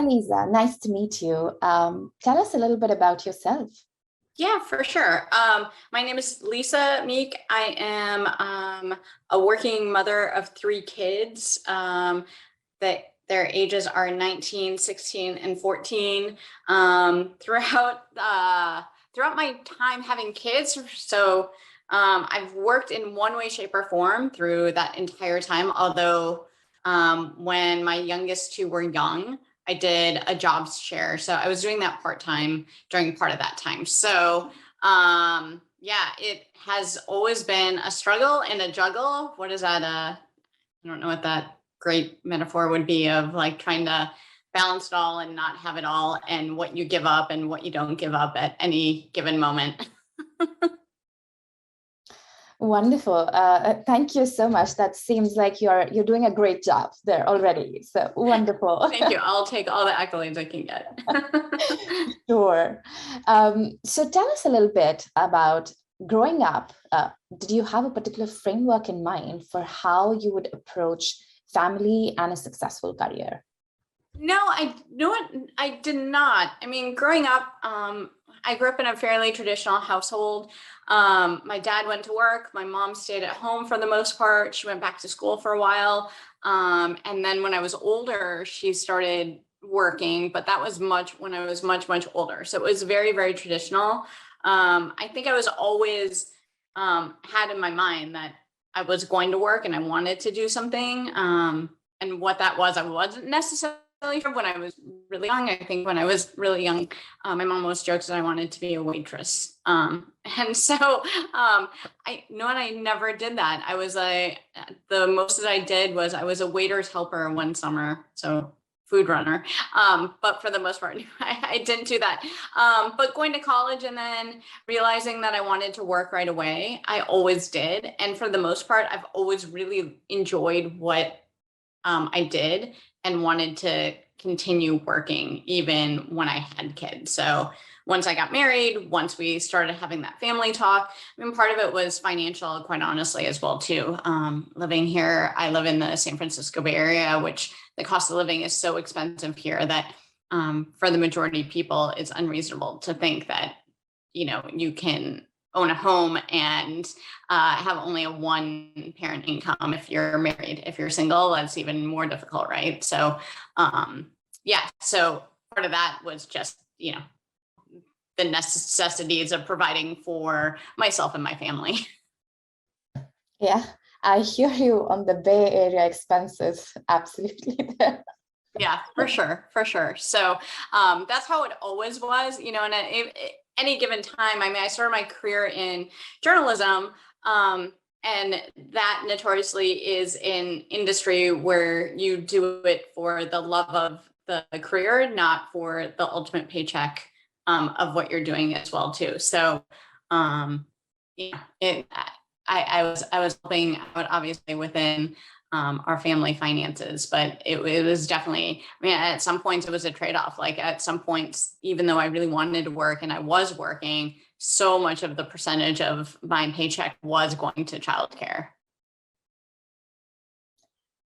Lisa. Nice to meet you. Tell us a little bit about yourself. Yeah, for sure. My name is Liza Meak. I am a working mother of three kids. That their ages are 19, 16, and 14. Throughout my time having kids, so I've worked in one way, shape, or form through that entire time. Although when my youngest two were young, I did a jobs share. So I was doing that part-time during part of that time. So yeah, it has always been a struggle and a juggle. What is that? I don't know what that great metaphor would be of like trying to balance it all and not have it all, and what you give up and what you don't give up at any given moment. Wonderful. Thank you so much. That seems like you're doing a great job there already. So wonderful. Thank you. I'll take all the accolades I can get. Sure. So tell us a little bit about growing up. Did you have a particular framework in mind for how you would approach family and a successful career? No, I did not. I mean, growing up, I grew up in a fairly traditional household. My dad went to work. My mom stayed at home for the most part. She went back to school for a while. And then when I was older, she started working, but that was when I was much, much older. So it was very, very traditional. I think I was always had in my mind that I was going to work and I wanted to do something. And what that was, I wasn't necessarily sure when I was really young. I think when I was really young, my mom always jokes that I wanted to be a waitress. And so I never did that. I was the most that I did was I was a waiter's helper one summer. So food runner. But for the most part, I didn't do that. But going to college and then realizing that I wanted to work right away, I always did. And for the most part, I've always really enjoyed what I did and wanted to continue working even when I had kids. So once I got married, once we started having that family talk, I mean, part of it was financial, quite honestly, as well, too. Living here, I live in the San Francisco Bay Area, which the cost of living is so expensive here that for the majority of people, it's unreasonable to think that, you can own a home and have only a one parent income. If you're married, if you're single, that's even more difficult, right? So yeah, so part of that was just, the necessities of providing for myself and my family. Yeah, I hear you on the Bay Area expenses. Absolutely. Yeah, for sure. So that's how it always was, and any given time. I mean, I started my career in journalism, and that notoriously is an industry where you do it for the love of the career, not for the ultimate paycheck of what you're doing as well, too. So yeah, I was helping out obviously within our family finances, but it was definitely, I mean, at some points it was a trade-off. Like at some points, even though I really wanted to work and I was working, so much of the percentage of my paycheck was going to childcare.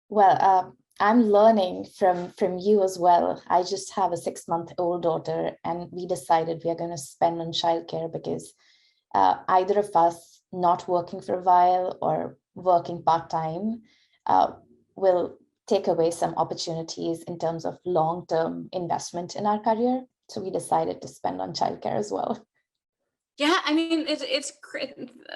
Well, I'm learning from you as well. I just have a 6-month-old daughter, and we decided we are going to spend on childcare because either of us not working for a while or working part-time will take away some opportunities in terms of long-term investment in our career. So we decided to spend on childcare as well. Yeah, I mean, it's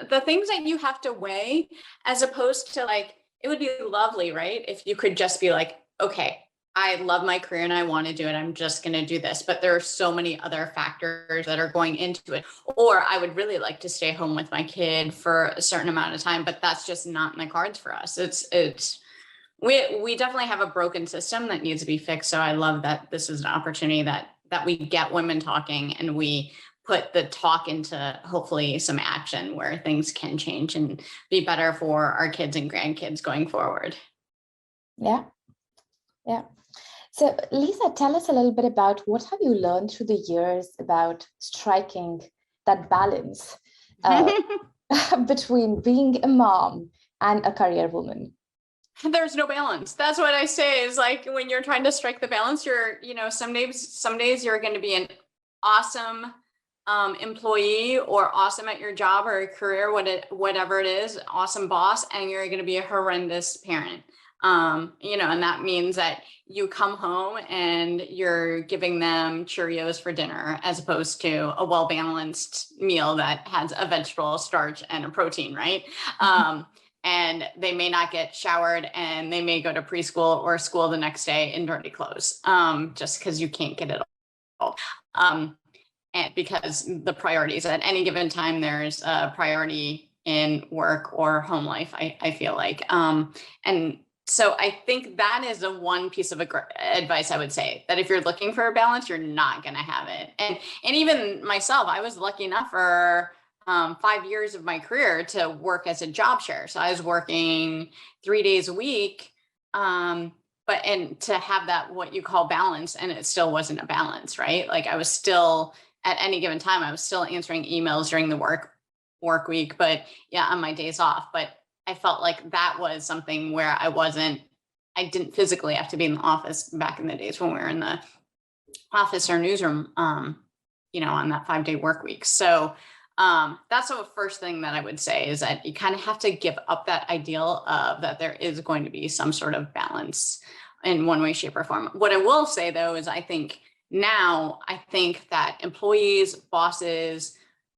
the things that you have to weigh, as opposed to like, it would be lovely, right? If you could just be like, okay, I love my career and I want to do it. I'm just going to do this. But there are so many other factors that are going into it. Or I would really like to stay home with my kid for a certain amount of time, but that's just not in the cards for us. We definitely have a broken system that needs to be fixed. So I love that this is an opportunity that we get women talking and we put the talk into hopefully some action where things can change and be better for our kids and grandkids going forward. Yeah. So Lisa, tell us a little bit about what have you learned through the years about striking that balance between being a mom and a career woman? there's no balance. That's what I say is like, when you're trying to strike the balance, some days you're going to be an awesome employee or awesome at your job or career, whatever it is, awesome boss, and you're going to be a horrendous parent. And that means that you come home and you're giving them Cheerios for dinner as opposed to a well-balanced meal that has a vegetable, starch, and a protein, right? And they may not get showered and they may go to preschool or school the next day in dirty clothes, just because you can't get it all. And because the priorities at any given time, there's a priority in work or home life, I feel like. And so I think that is the one piece of advice I would say, that if you're looking for a balance, you're not going to have it. And even myself, I was lucky enough for 5 years of my career to work as a job share. So I was working 3 days a week, and to have that, what you call balance, and it still wasn't a balance, right? Like I was still, at any given time, I was still answering emails during the work week, but yeah, on my days off. But I felt like that was something where I didn't physically have to be in the office back in the days when we were in the office or newsroom, on that 5-day work week. So that's the first thing that I would say, is that you kind of have to give up that ideal of that there is going to be some sort of balance in one way, shape, or form. What I will say though, is I think that employees, bosses,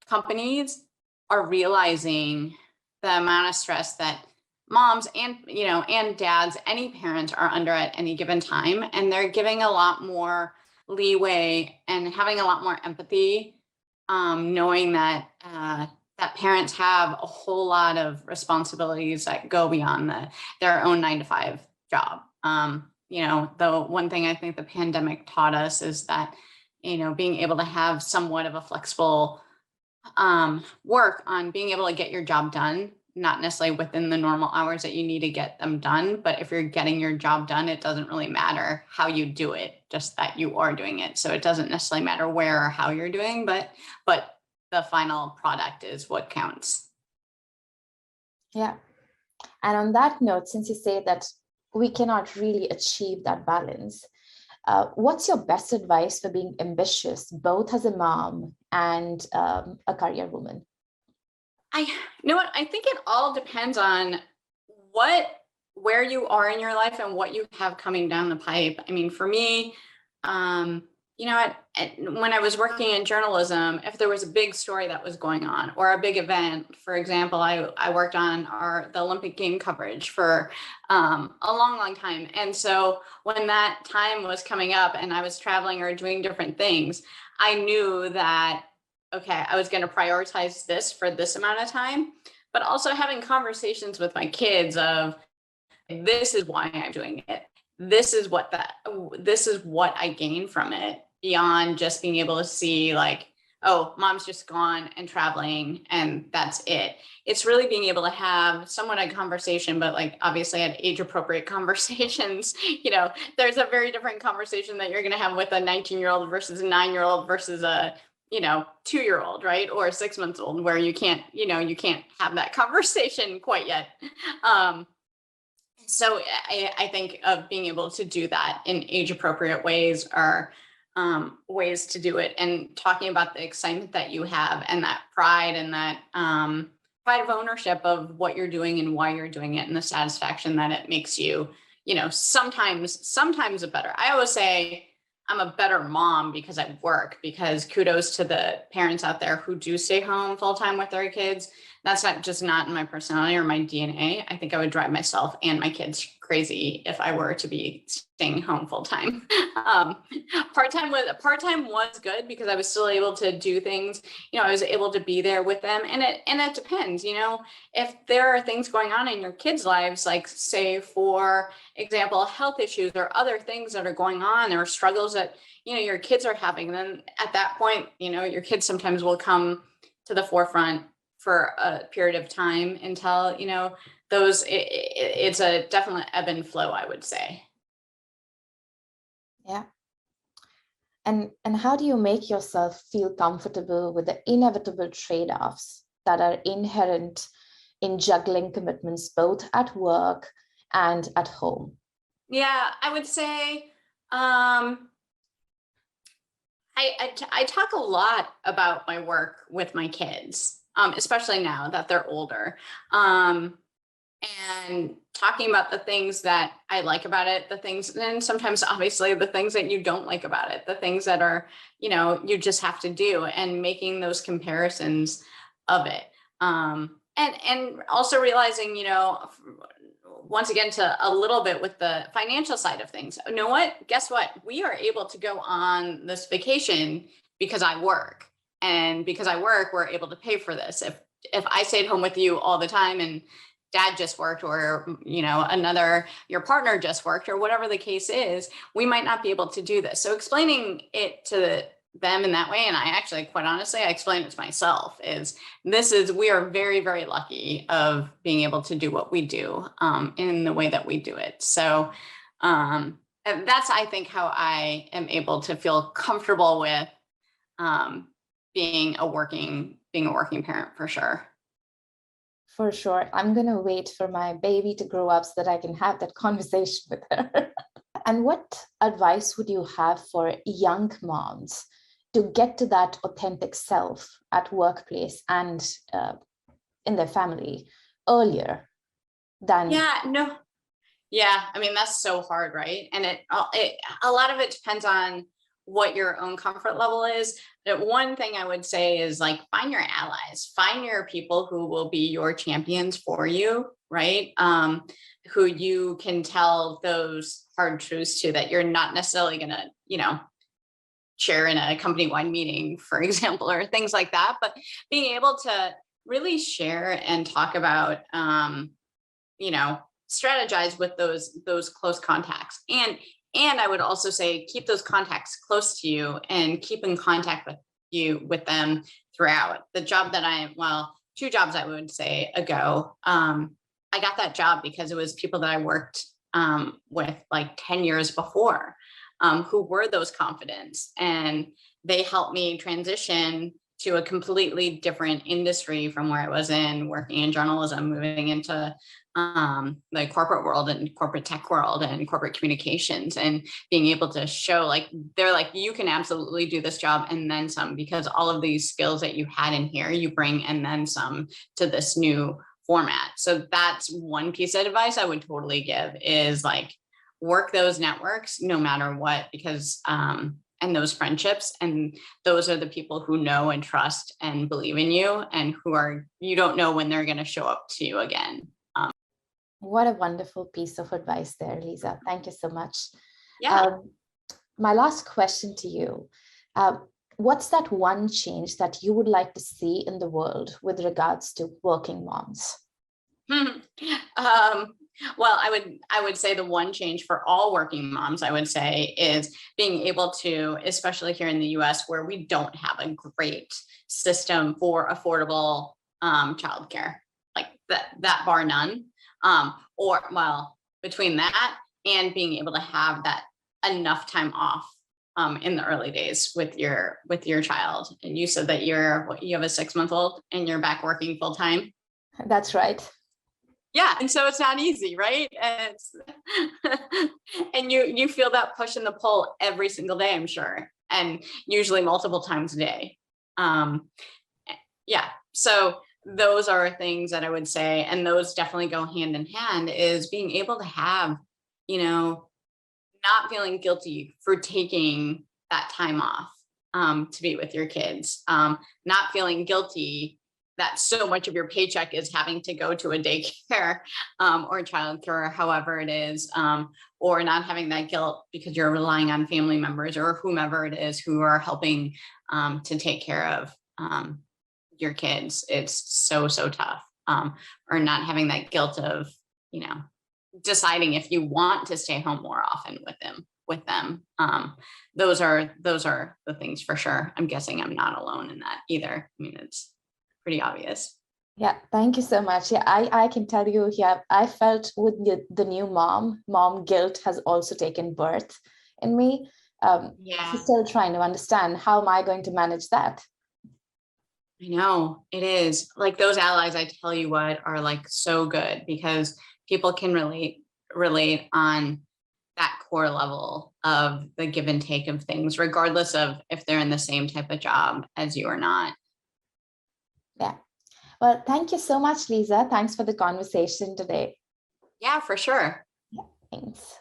companies are realizing the amount of stress that moms and dads, any parents are under at any given time. And they're giving a lot more leeway and having a lot more empathy, knowing that parents have a whole lot of responsibilities that go beyond their own 9-to-5 job. The one thing I think the pandemic taught us is that, being able to have somewhat of a flexible work on being able to get your job done, not necessarily within the normal hours that you need to get them done. But if you're getting your job done, it doesn't really matter how you do it, just that you are doing it. So it doesn't necessarily matter where or how you're doing, but the final product is what counts. Yeah. And on that note, since you say that we cannot really achieve that balance, what's your best advice for being ambitious, both as a mom and a career woman? I think it all depends on where you are in your life and what you have coming down the pipe. I mean, for me, when I was working in journalism, if there was a big story that was going on or a big event, for example, I worked on the Olympic game coverage for a long, long time. And so when that time was coming up and I was traveling or doing different things, I knew that, okay, I was going to prioritize this for this amount of time, but also having conversations with my kids of, this is why I'm doing it. This is what I gain from it, beyond just being able to see like, oh, mom's just gone and traveling and that's it. It's really being able to have somewhat a conversation, but like obviously at age appropriate conversations, there's a very different conversation that you're going to have with a 19-year-old versus a 9-year-old versus a 2-year-old, right? Or a 6-month-old, where you can't have that conversation quite yet. So I think of being able to do that in age appropriate ways are ways to do it, and talking about the excitement that you have and that pride and that pride of ownership of what you're doing and why you're doing it, and the satisfaction that it makes you, sometimes a better. I always say I'm a better mom because I work, because kudos to the parents out there who do stay home full time with their kids. That's not in my personality or my DNA. I think I would drive myself and my kids crazy if I were to be staying home full time. Part-time was good because I was still able to do things. I was able to be there with them, and it depends. If there are things going on in your kids' lives, like say for example, health issues or other things that are going on, or struggles that your kids are having, then at that point, your kids sometimes will come to the forefront for a period of time until, it's a definite ebb and flow, I would say. Yeah. And how do you make yourself feel comfortable with the inevitable trade-offs that are inherent in juggling commitments, both at work and at home? Yeah, I would say, I talk a lot about my work with my kids, especially now that they're older. And talking about the things that I like about it, the things, and sometimes obviously the things that you don't like about it, the things that are, you just have to do, and making those comparisons of it. And also realizing, once again, to a little bit with the financial side of things. You know what? Guess what? We are able to go on this vacation because I work. And because I work, we're able to pay for this. If I stayed home with you all the time and dad just worked, or your partner just worked, or whatever the case is, we might not be able to do this. So explaining it to them in that way, and I actually, quite honestly, I explain it to myself, we are very, very lucky of being able to do what we do in the way that we do it. So and that's, I think, how I am able to feel comfortable with being a working parent, for sure. For sure. I'm going to wait for my baby to grow up so that I can have that conversation with her. And what advice would you have for young moms to get to that authentic self at workplace and in their family earlier than? Yeah, I mean, that's so hard, right? And a lot of it depends on what your own comfort level is. That one thing I would say is, like, find your allies, find your people who will be your champions for you, right? Who you can tell those hard truths to, that you're not necessarily going to, share in a company-wide meeting, for example, or things like that. But being able to really share and talk about, strategize with those close contacts. And I would also say, keep those contacts close to you and keep in contact with them throughout the job that 2 jobs I would say ago. I got that job because it was people that I worked with like 10 years before, who were those confidants, and they helped me transition to a completely different industry from where I was in working in journalism, moving into the corporate world and corporate tech world and corporate communications, and being able to show, they're like, you can absolutely do this job and then some, because all of these skills that you had in here, you bring and then some to this new format. So that's one piece of advice I would totally give, is work those networks no matter what, because and those friendships, and those are the people who know and trust and believe in you, and you don't know when they're going to show up to you again. What a wonderful piece of advice there, Liza. Thank you so much. Yeah. My last question to you. What's that one change that you would like to see in the world with regards to working moms? Well, I would say the one change for all working moms, I would say, is being able to, especially here in the US, where we don't have a great system for affordable childcare, like that bar none. Between that and being able to have that enough time off in the early days with your child. And you said that you have a 6-month-old and you're back working full time. That's right. Yeah. And so it's not easy, right? And you feel that push and the pull every single day, I'm sure. And usually multiple times a day. Yeah. So those are things that I would say, and those definitely go hand in hand, is being able to have, not feeling guilty for taking that time off to be with your kids, not feeling guilty that so much of your paycheck is having to go to a daycare or childcare, however it is, or not having that guilt because you're relying on family members or whomever it is who are helping to take care of your kids. It's so tough. Or not having that guilt of, deciding if you want to stay home more often with them. Those are the things for sure. I'm guessing I'm not alone in that either. I mean, it's pretty obvious. Yeah, thank you so much. Yeah, I can tell you, yeah, I felt with the new mom guilt has also taken birth in me. Yeah. Still trying to understand, how am I going to manage that? I know it is, like, those allies, I tell you what, are so good, because people can relate relate on that core level of the give and take of things, regardless of if they're in the same type of job as you or not. Yeah. Well, thank you so much, Liza. Thanks for the conversation today. Yeah, for sure. Yeah, thanks.